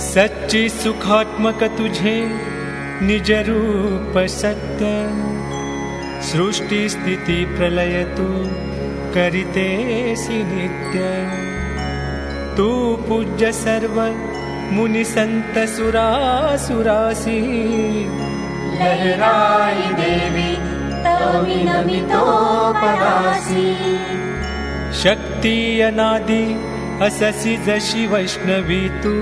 सच्ची सुखात्मक तुझे निज रूप सत्य, सृष्टी स्थिती प्रलय तू करितेसी नित्य। तू पूज्य सर्व मुनि संत सुरासुरासी, लहराई देवी तव विनमितो पदासी। शक्ती अनादि अससी जशी वैष्णवी तू,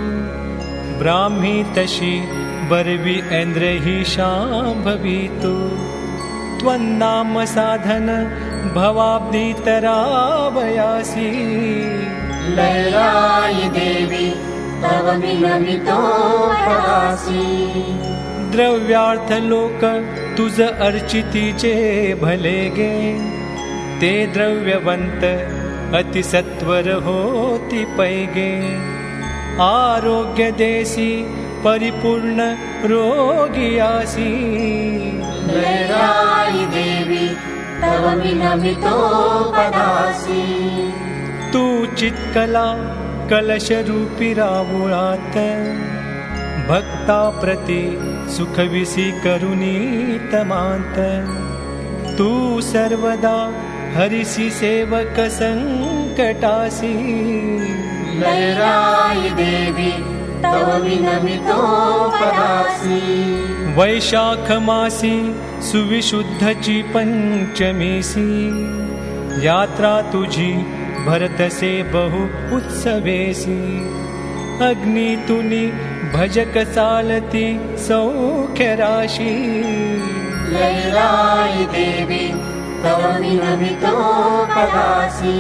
ब्राह्मी तशी बरवी ऐन्द्र ही शांभवी तू। त्वन्नाम साधन भवाब्दी तरावयासी, लहराई देवी तव विनमितो पदासी। द्रव्यार्थ लोक तुझ अर्चितीचे भले गे, ते द्रव्यवंत अतिसत्वर होती पैगे। आरोग्य देसी परिपूर्ण रोगियासी, लहराई देवी तव विनमितो पदासी। तू चित्कला कलश रूपी रावुळात, भक्ता प्रति सुखविसी करुणी तमांत। तू सर्वदा हरिसी सेवक संकटासी, लहराई देवी तव विनमितो पदासी। वैशाख मासी सुविशुद्धची पंचमीसी, यात्रा तुझी भरतसे बहु उत्सवेसी। अग्नि तुनी भजक चालती सौख्य राशी, लहराई देवी तव विनमितो पदासी।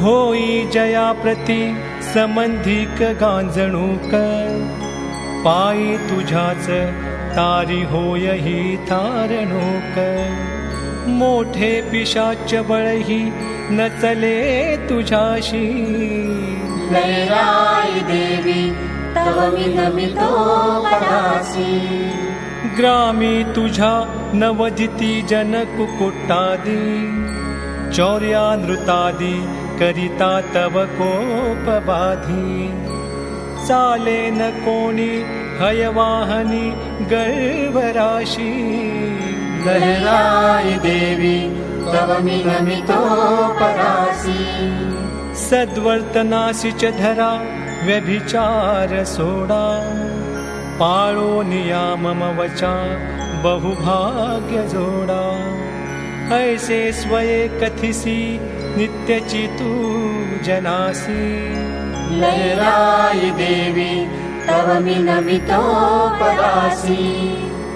होई जया प्रति संबंधिक गांजणूक, पायी तुझ्याच तारी होय ही तारणूक। मोठे पिशाच बळही नचले तुझ्याशी, लहराई देवी तव विनमितो पदासी। ग्रामी तुझ्या नवजिती जन कुकुटादी, चौर्यानृतादी करिता तव कोप बाधी। चाले न कोणी हयवाहनी गर्भराशी, लहराई देवी तव विनमितो पदासी। सद्वर्तनासी च धरा व्यभिचार सोडा, पाळो नियामम वचा बहुभाग्य जोडा। ऐसे स्वये कथिसी नित्यची तू जनासी, लहराई देवी तव विनमितो पदासी।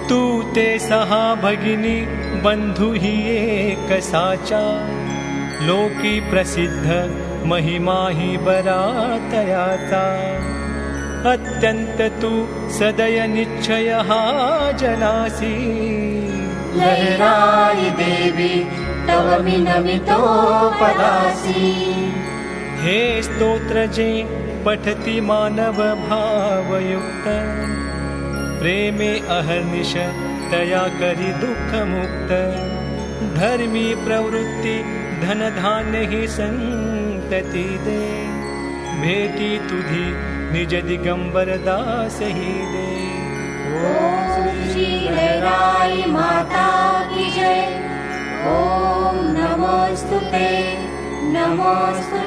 तू ते सहा भगिनी बंधु ही एक साचा, लोकी प्रसिद्ध महिमा ही बरातयाचा। अत्यंत तू सदय निश्चय हा जनासी, लहराई देवी तव विनमितो पदासी। हे स्तोत्र जे पठती मानव भावयुक्त, प्रेमे अहर्निश तया करी दुःख मुक्त। धर्मी प्रवृत्ती धन धान्य ही संतती दे, भेटी तुझी निज दिगंबर दास ही दे। ओम श्री लहराई माता की जय। ओम नमोस्तुते नमोस्तुते।